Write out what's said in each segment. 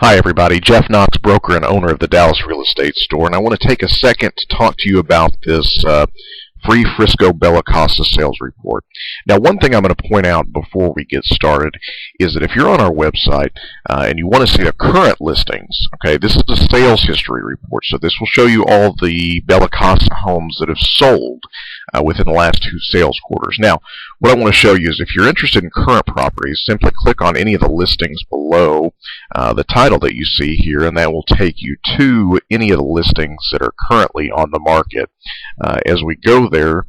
Hi everybody, Jeff Knox, broker and owner of the Dallas Real Estate Store, and I want to take a second to talk to you about this free Frisco Bella Casa sales report. Now, one thing I'm going to point out before we get started is that if you're on our website and you want to see the current listings, okay, this is a sales history report, so this will show you all the Bella Casa homes that have sold within the last 2 sales quarters. Now, what I want to show you is if you're interested in current properties, simply click on any of the listings below the title that you see here, and that will take you to any of the listings that are currently on the market. As we go there,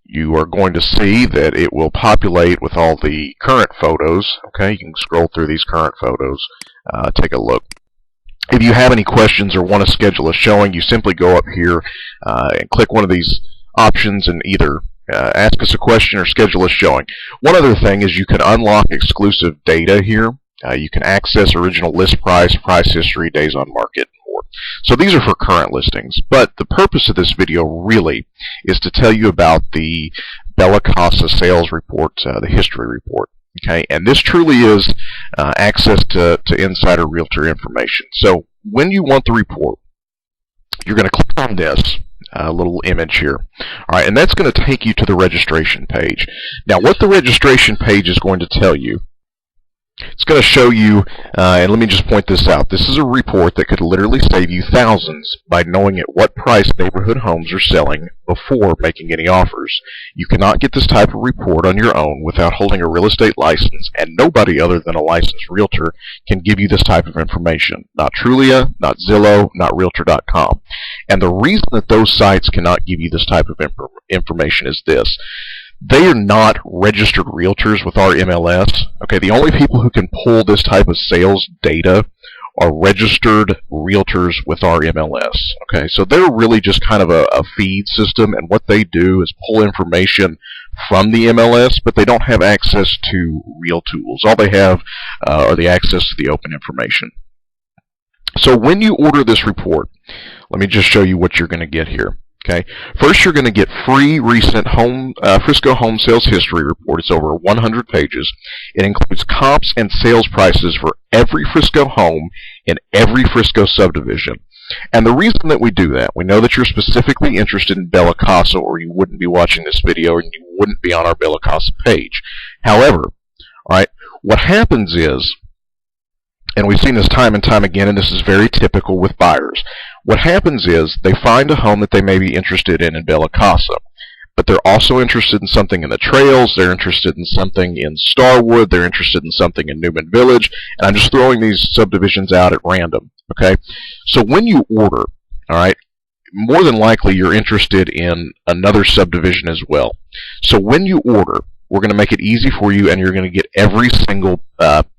you are going to see that it will populate with all the current photos. Okay, you can scroll through these current photos, take a look. If you have any questions or want to schedule a showing, you simply go up here and click one of these options and either ask us a question or schedule a showing. One other thing is you can unlock exclusive data here. You can access original list price, price history, days on market, and more. So these are for current listings, but the purpose of this video really is to tell you about the Bella Casa sales report, the history report. Okay, and this truly is access to insider realtor information. So when you want the report, you're going to click on this little image here. All right, and that's going to take you to the registration page. Now, what the registration page is going to tell you, it's going to show you, and let me just point this out, this is a report that could literally save you thousands by knowing at what price neighborhood homes are selling before making any offers. You cannot get this type of report on your own without holding a real estate license, and nobody other than a licensed realtor can give you this type of information. Not Trulia, not Zillow, not Realtor.com. And the reason that those sites cannot give you this type of information is this. They are not registered realtors with our MLS. Okay, the only people who can pull this type of sales data are registered realtors with our MLS. Okay, so they're really just kind of a feed system, and what they do is pull information from the MLS, but they don't have access to real tools. All they have are the access to the open information. So when you order this report, let me just show you what you're going to get here. Okay. First, you're going to get free recent Frisco home sales history report. It's over 100 pages. It includes comps and sales prices for every Frisco home in every Frisco subdivision. And the reason that we do that, we know that you're specifically interested in Bella Casa, or you wouldn't be watching this video and you wouldn't be on our Bella Casa page. However, all right, what happens is, and we've seen this time and time again, and this is very typical with buyers. What happens is they find a home that they may be interested in Bella Casa, but they're also interested in something in the Trails, they're interested in something in Starwood, they're interested in something in Newman Village, and I'm just throwing these subdivisions out at random. Okay, so when you order, all right, more than likely you're interested in another subdivision as well. So when you order, we're going to make it easy for you, and you're going to get every single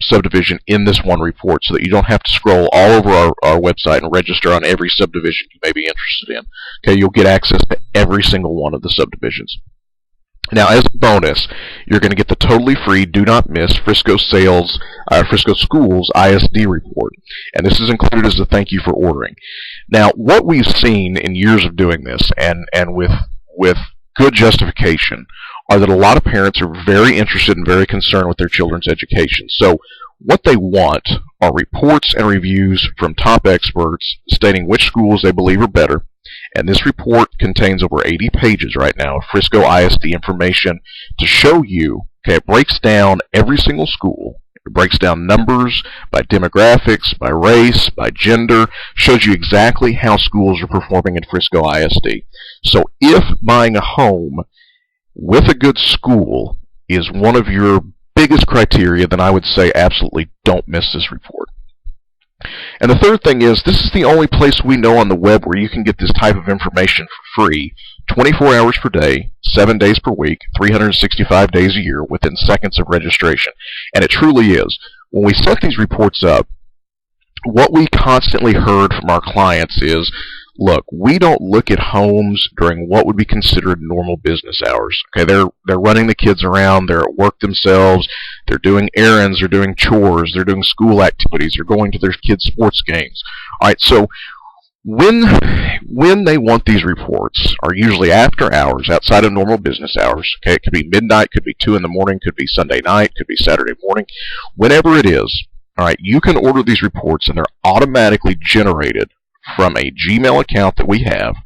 subdivision in this one report so that you don't have to scroll all over our website and register on every subdivision you may be interested in. Okay, you'll get access to every single one of the subdivisions. Now, as a bonus, you're going to get the totally free, do not miss Frisco Schools ISD report, and this is included as a thank you for ordering. Now, what we've seen in years of doing this, and with good justification, are that a lot of parents are very interested and very concerned with their children's education. So what they want are reports and reviews from top experts stating which schools they believe are better. And this report contains over 80 pages right now of Frisco ISD information to show you, okay, it breaks down every single school. It breaks down numbers by demographics, by race, by gender, shows you exactly how schools are performing in Frisco ISD. So if buying a home with a good school is one of your biggest criteria, then I would say absolutely don't miss this report. And the third thing is, this is the only place we know on the web where you can get this type of information for free, 24 hours per day, 7 days per week, 365 days a year, within seconds of registration. And it truly is. When we set these reports up, what we constantly heard from our clients is, look, we don't look at homes during what would be considered normal business hours. Okay, they're running the kids around, they're at work themselves, they're doing errands, they're doing chores, they're doing school activities, they're going to their kids' sports games. All right, so when they want these reports are usually after hours, outside of normal business hours. Okay, it could be midnight, could be 2 in the morning, could be Sunday night, could be Saturday morning, whenever it is. All right, you can order these reports, and they're automatically generated from a Gmail account that we have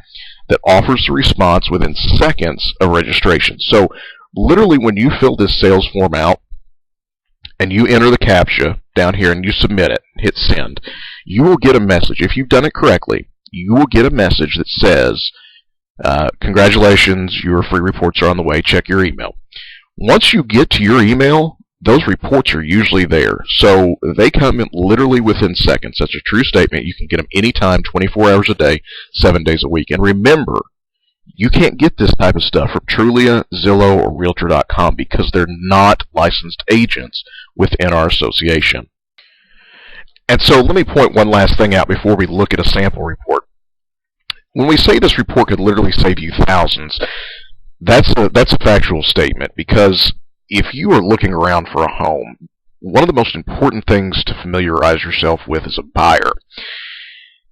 that offers the response within seconds of registration. So literally when you fill this sales form out and you enter the CAPTCHA down here and you submit it, hit send, you will get a message. If you've done it correctly, you will get a message that says, congratulations, your free reports are on the way, check your email. Once you get to your email, those reports are usually there. So they come in literally within seconds. That's a true statement. You can get them anytime, 24 hours a day, 7 days a week. And remember, you can't get this type of stuff from Trulia, Zillow, or Realtor.com because they're not licensed agents within our association. And so let me point one last thing out before we look at a sample report. When we say this report could literally save you thousands, that's a factual statement, because if you are looking around for a home, one of the most important things to familiarize yourself with as a buyer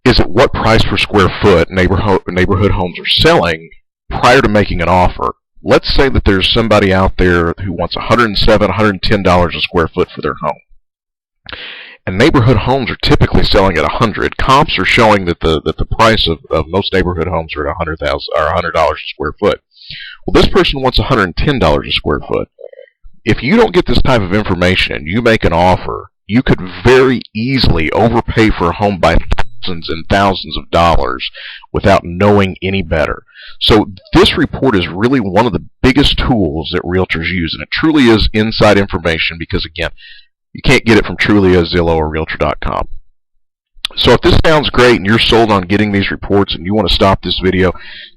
is at what price per square foot neighborhood homes are selling prior to making an offer. Let's say that there's somebody out there who wants $107, $110 a square foot for their home. And neighborhood homes are typically selling at $100. Comps are showing that the price of most neighborhood homes are at $100 a square foot. Well, this person wants $110 a square foot. If you don't get this type of information and you make an offer, you could very easily overpay for a home by thousands and thousands of dollars without knowing any better. So this report is really one of the biggest tools that realtors use, and it truly is inside information because, again, you can't get it from Trulia, Zillow, or Realtor.com. So if this sounds great and you're sold on getting these reports and you want to stop this video,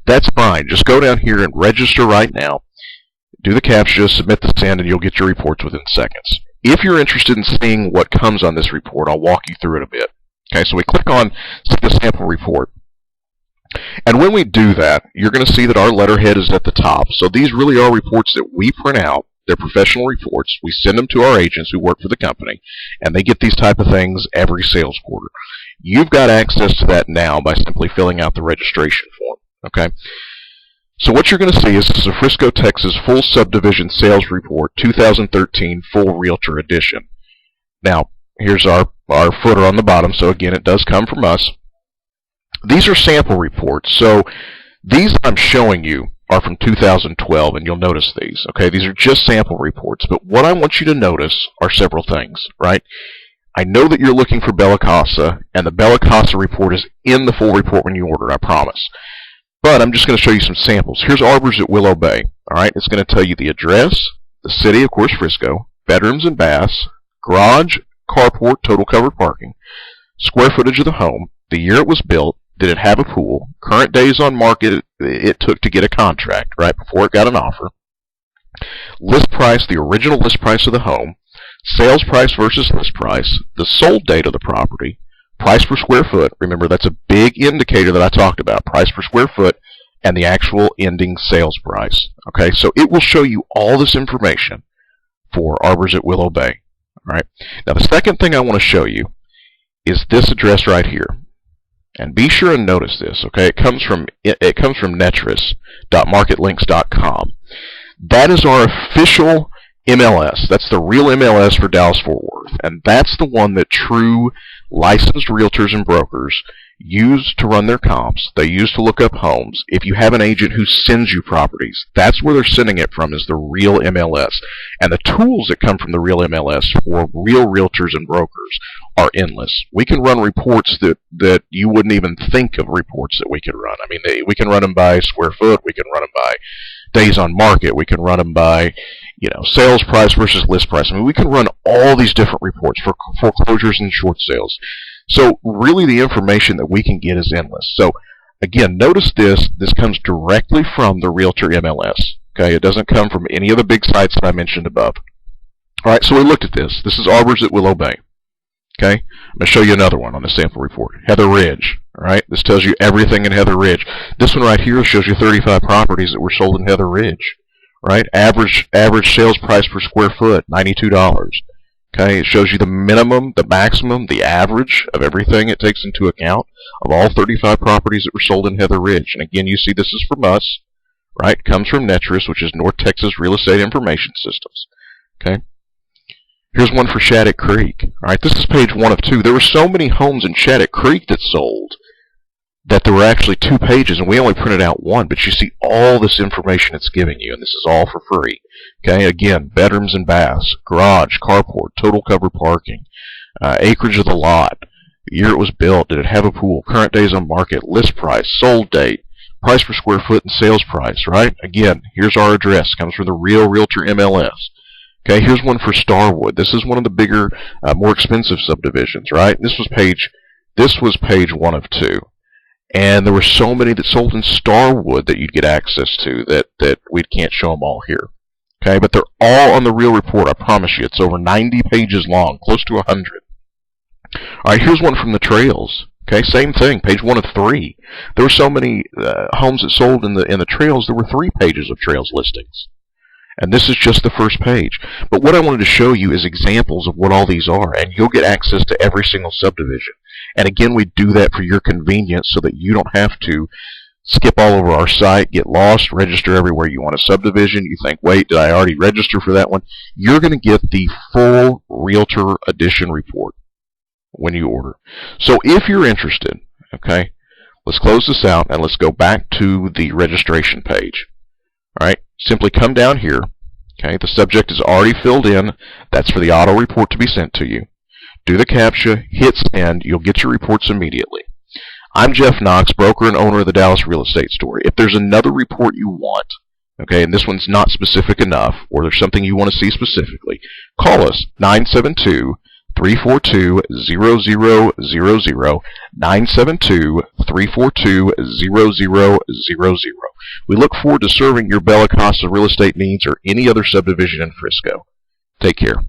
that's fine. Just go down here and register right now. Do the CAPTCHA, submit the send, and you'll get your reports within seconds. If you're interested in seeing what comes on this report, I'll walk you through it a bit. Okay, so we click on see the sample report. And when we do that, you're going to see that our letterhead is at the top. So these really are reports that we print out. They're professional reports. We send them to our agents who work for the company, and they get these type of things every sales quarter. You've got access to that now by simply filling out the registration form. Okay? So what you're going to see is this is a Frisco, Texas full subdivision sales report, 2013 full realtor edition. Now, here's our footer on the bottom, so again, it does come from us. These are sample reports, so these I'm showing you are from 2012, and you'll notice these. Okay, these are just sample reports, but what I want you to notice are several things, right? I know that you're looking for Bella Casa, and the Bella Casa report is in the full report when you order, I promise. But I'm just going to show you some samples. Here's Arbors at Willow Bay. All right, it's going to tell you the address, the city, of course, Frisco, bedrooms and baths, garage, carport, total covered parking, square footage of the home, the year it was built, did it have a pool, current days on market it took to get a contract, right, before it got an offer, list price, the original list price of the home, sales price versus list price, the sold date of the property, price per square foot. Remember, that's a big indicator that I talked about, price per square foot, and the actual ending sales price. Okay, so it will show you all this information for Arbors at Willow Bay. All right. Now, the second thing I want to show you is this address right here. And be sure and notice this, okay? It comes from netris.marketlinks.com. That is our official MLS. That's the real MLS for Dallas-Fort Worth. And that's the one that true licensed realtors and brokers use to run their comps. They use to look up homes. If you have an agent who sends you properties, that's where they're sending it from, is the real MLS. And the tools that come from the real MLS for real realtors and brokers are endless. We can run reports that you wouldn't even think of reports that we could run. I mean, we can run them by square foot. We can run them by days on market. We can run them by, sales price versus list price. I mean, we can run all these different reports for foreclosures and short sales. So really the information that we can get is endless. So again, notice this comes directly from the Realtor MLS. Okay, it doesn't come from any of the big sites that I mentioned above. All right, so we looked at this. This is Arbors at Willow Bay. Okay, I'm going to show you another one on the sample report. Heather Ridge. All right, this tells you everything in Heather Ridge. This one right here shows you 35 properties that were sold in Heather Ridge. Right, average sales price per square foot, $92. Okay, it shows you the minimum, the maximum, the average of everything it takes into account of all 35 properties that were sold in Heather Ridge. And again, you see this is from us, right? It comes from Netris, which is North Texas Real Estate Information Systems. Okay. Here's one for Shattuck Creek. All right, this is page 1 of 2. There were so many homes in Shattuck Creek that sold that there were actually 2 pages, and we only printed out 1. But you see all this information it's giving you, and this is all for free. Okay, again, bedrooms and baths, garage, carport, total covered parking, acreage of the lot, the year it was built, did it have a pool, current days on market, list price, sold date, price per square foot, and sales price, right? Again, here's our address. Comes from the Real Realtor MLS. Okay, here's one for Starwood. This is one of the bigger, more expensive subdivisions, right? This was page 1 of 2. And there were so many that sold in Starwood that you'd get access to that we can't show them all here. Okay, but they're all on the Real Report, I promise you. It's over 90 pages long, close to 100. All right, here's one from the Trails. Okay, same thing, page 1 of 3. There were so many homes that sold in the Trails, there were 3 pages of Trails listings. And this is just the first page. But what I wanted to show you is examples of what all these are, and you'll get access to every single subdivision. And again, we do that for your convenience so that you don't have to skip all over our site, get lost, register everywhere you want a subdivision. You think, wait, did I already register for that one? You're going to get the full Realtor Edition report when you order. So if you're interested, okay, let's close this out and let's go back to the registration page. All right, simply come down here. Okay, the subject is already filled in. That's for the auto report to be sent to you. Do the CAPTCHA, hit send. You'll get your reports immediately. I'm Jeff Knox, broker and owner of the Dallas Real Estate Store. If there's another report you want, okay, and this one's not specific enough, or there's something you want to see specifically, call us 972-342-0000, 972-342-0000. We look forward to serving your Bella Casa real estate needs or any other subdivision in Frisco. Take care.